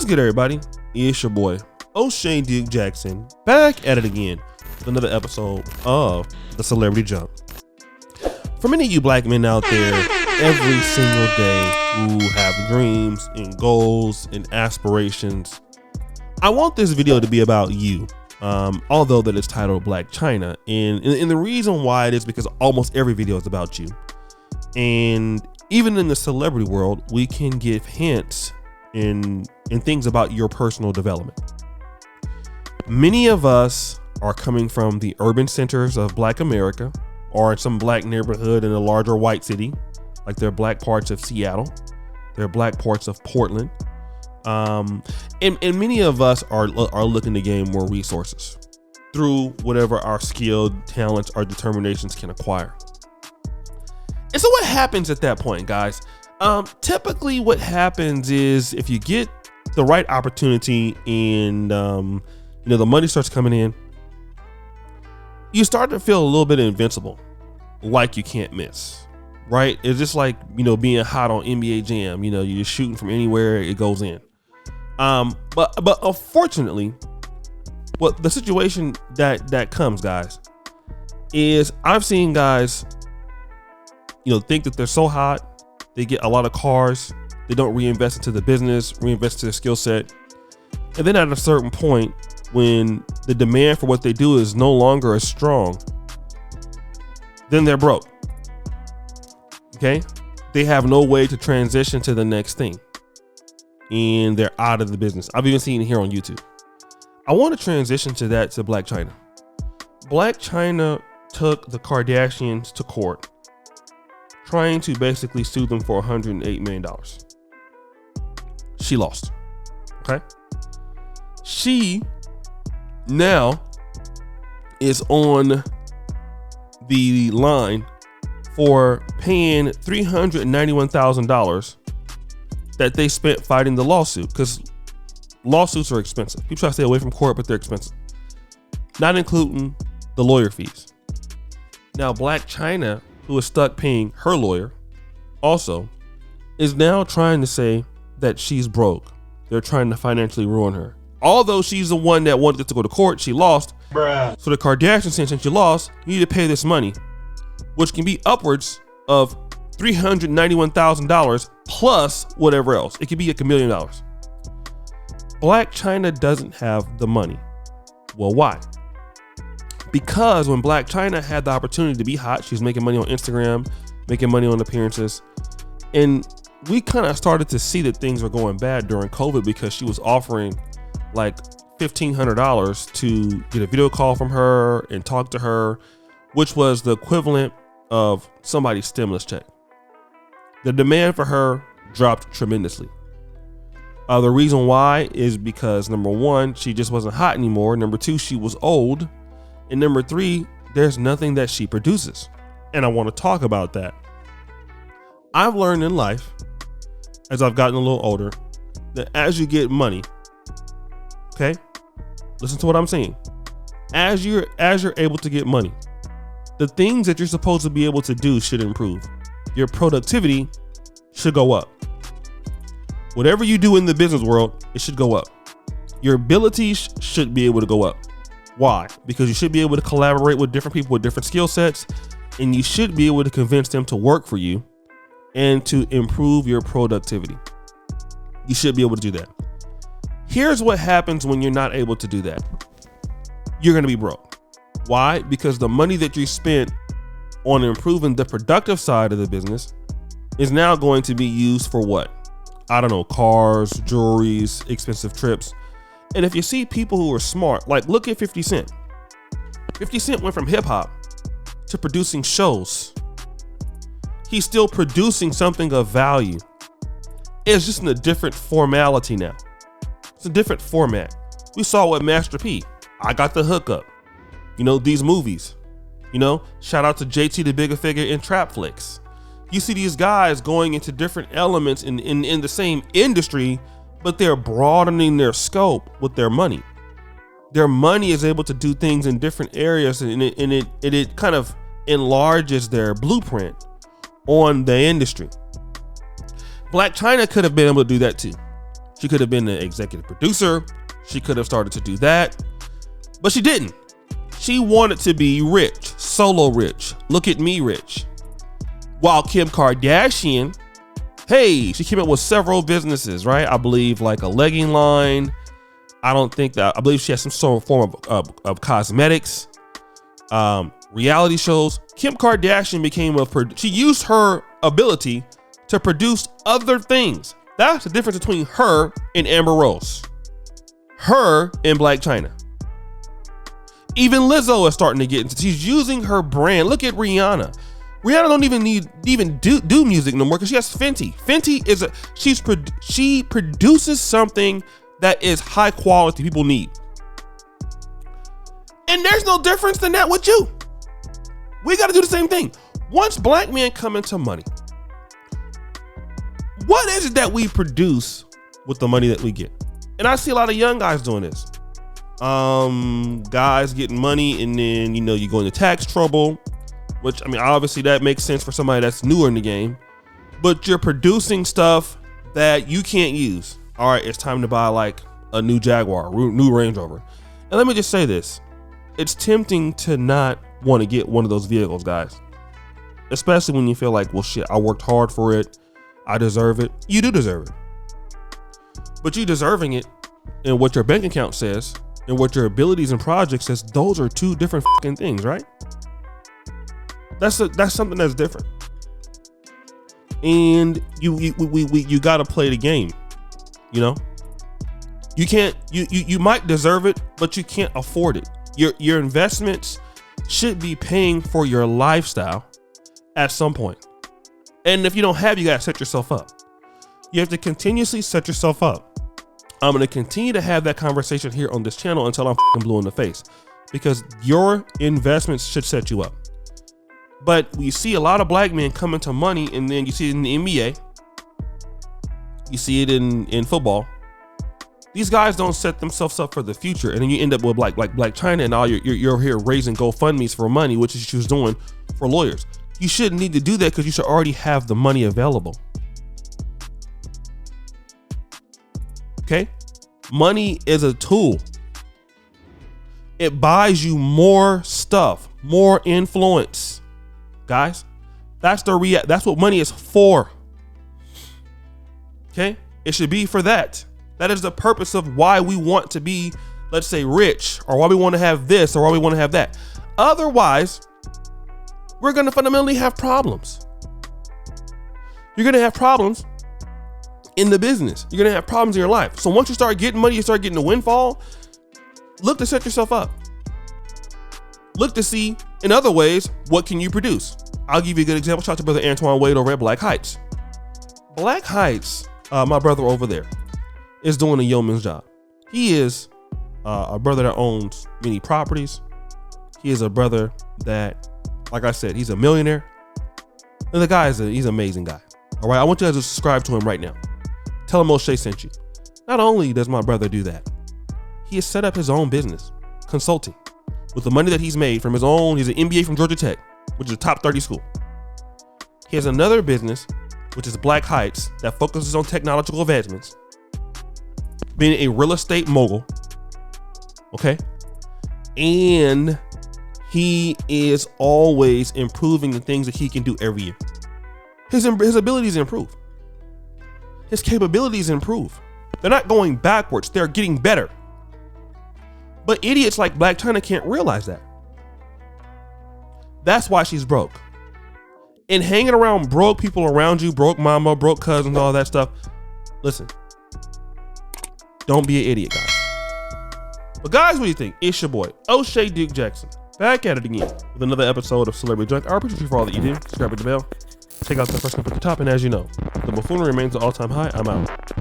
good, everybody? It's your boy, O'Shane Duke Jackson, back at it again with another episode of The Celebrity Jump. For many of you black men out there, every single day who have dreams and goals and aspirations, I want this video to be about you. Although that it's titled Blac Chyna, and the reason why it is because almost every video is about you. And even in the celebrity world, we can give hints in things about your personal development. Many of us are coming from the urban centers of Black America, or in some black neighborhood in a larger white city, like there are black parts of Seattle, there are black parts of Portland, and many of us are looking to gain more resources through whatever our skilled talents or determinations can acquire. And so what happens at that point, guys? Typically what happens is if you get the right opportunity and the money starts coming in, you start to feel a little bit invincible, like you can't miss, right? It's just like, being hot on NBA Jam, you're shooting from anywhere, it goes in. But unfortunately, what the situation that comes, guys, is I've seen guys, think that they're so hot, they get a lot of cars, they don't reinvest into the business, reinvest into their skill set. And then at a certain point, when the demand for what they do is no longer as strong, then they're broke. Okay? They have no way to transition to the next thing. And they're out of the business. I've even seen it here on YouTube. I want to transition to Blac Chyna. Blac Chyna took the Kardashians to court, trying to basically sue them for $108 million. She lost. Okay? She now is on the line for paying $391,000 that they spent fighting the lawsuit, because lawsuits are expensive. People try to stay away from court, but they're expensive, not including the lawyer fees. Now, Blac Chyna, who is stuck paying her lawyer, also is now trying to say that she's broke. They're trying to financially ruin her. Although she's the one that wanted to go to court, she lost. Bruh. So the Kardashians said, since you lost, you need to pay this money, which can be upwards of $391,000 plus whatever else. It could be $1 million. Blac Chyna doesn't have the money. Well, why? Because when Blac Chyna had the opportunity to be hot, she was making money on Instagram, making money on appearances. And we kind of started to see that things were going bad during COVID because she was offering like $1,500 to get a video call from her and talk to her, which was the equivalent of somebody's stimulus check. The demand for her dropped tremendously. The reason why is because, number one, she just wasn't hot anymore. Number two, she was old. And number three, there's nothing that she produces. And I want to talk about that. I've learned in life, as I've gotten a little older, that as you get money, okay, listen to what I'm saying. As you're able to get money, the things that you're supposed to be able to do should improve. Your productivity should go up. Whatever you do in the business world, it should go up. Your abilities should be able to go up. Why? Because you should be able to collaborate with different people with different skill sets, and you should be able to convince them to work for you and to improve your productivity. You should be able to do that. Here's what happens when you're not able to do that. You're going to be broke. Why? Because the money that you spent on improving the productive side of the business is now going to be used for what? I don't know, cars, jewelries, expensive trips. And if you see people who are smart, like look at 50 Cent. 50 Cent went from hip hop to producing shows. He's still producing something of value. It's just in a different formality now. It's a different format. We saw what Master P, I Got the Hookup. These movies. Shout out to JT the Bigger Figure in Trap Flicks. You see these guys going into different elements in the same industry, but they're broadening their scope with their money. Their money is able to do things in different areas, and it kind of enlarges their blueprint on the industry. Blac Chyna could have been able to do that too. She could have been the executive producer. She could have started to do that, but she didn't. She wanted to be rich, solo rich. Look at me rich. While Kim Kardashian, hey, she came up with several businesses, right? I believe like a legging line. I believe she has some sort of form of cosmetics, reality shows. Kim Kardashian she used her ability to produce other things. That's the difference between her and Amber Rose, her and Blac Chyna. Even Lizzo is starting to get into, she's using her brand. Look at Rihanna. Rihanna don't even do music no more because she has Fenty. Fenty she produces something that is high quality people need. And there's no difference than that with you. We got to do the same thing. Once black men come into money, what is it that we produce with the money that we get? And I see a lot of young guys doing this. Guys getting money and then, you go into tax trouble, which, I mean, obviously that makes sense for somebody that's newer in the game, but you're producing stuff that you can't use. All right, it's time to buy like a new Jaguar, new Range Rover. And let me just say this. It's tempting to not want to get one of those vehicles, guys. Especially when you feel like, well, shit, I worked hard for it. I deserve it. You do deserve it. But you deserving it and what your bank account says and what your abilities and projects says, those are two different fucking things, right? That's something that's different. And you got to play the game. You might deserve it, but you can't afford it. Your investments should be paying for your lifestyle at some point. And if you don't have, you got to set yourself up. You have to continuously set yourself up. I'm going to continue to have that conversation here on this channel until I'm blue in the face, because your investments should set you up. But we see a lot of black men come into money, and then you see it in the NBA. You see it in football. These guys don't set themselves up for the future, and then you end up with like Blac Chyna and all. You're here raising GoFundMe's for money, which is what she was doing for lawyers. You shouldn't need to do that because you should already have the money available. Okay, money is a tool. It buys you more stuff, more influence, guys. That's what money is for. Okay, it should be for that. That is the purpose of why we want to be, let's say, rich, or why we want to have this, or why we want to have that. Otherwise, we're going to fundamentally have problems. You're going to have problems in the business. You're going to have problems in your life. So once you start getting money, you start getting a windfall, look to set yourself up. Look to see, in other ways, what can you produce? I'll give you a good example. Shout out to brother Antoine Wade over at Black Heights. Black Heights, my brother over there, is doing a yeoman's job. He is a brother that owns many properties. He is a brother that, like I said, he's a millionaire. And the guy he's an amazing guy. All right, I want you guys to subscribe to him right now. Tell him O'Shea sent you. Not only does my brother do that, he has set up his own business, consulting, with the money that he's made from his own. He's an MBA from Georgia Tech, which is a top 30 school. He has another business, which is Black Heights, that focuses on technological advancements, being a real estate mogul. Okay. And he is always improving the things that he can do every year. His abilities improve. His capabilities improve. They're not going backwards. They're getting better. But idiots like Blac Chyna can't realize that. That's why she's broke. And hanging around broke people around you, broke mama, broke cousins, all that stuff. Listen, don't be an idiot, guys. But guys, what do you think? It's your boy, O'Shea Duke Jackson, back at it again with another episode of Celebrity Junk. I appreciate you for all that you do. Subscribe to the bell. Check out the first clip at the top. And as you know, the buffoonery remains an all-time high. I'm out.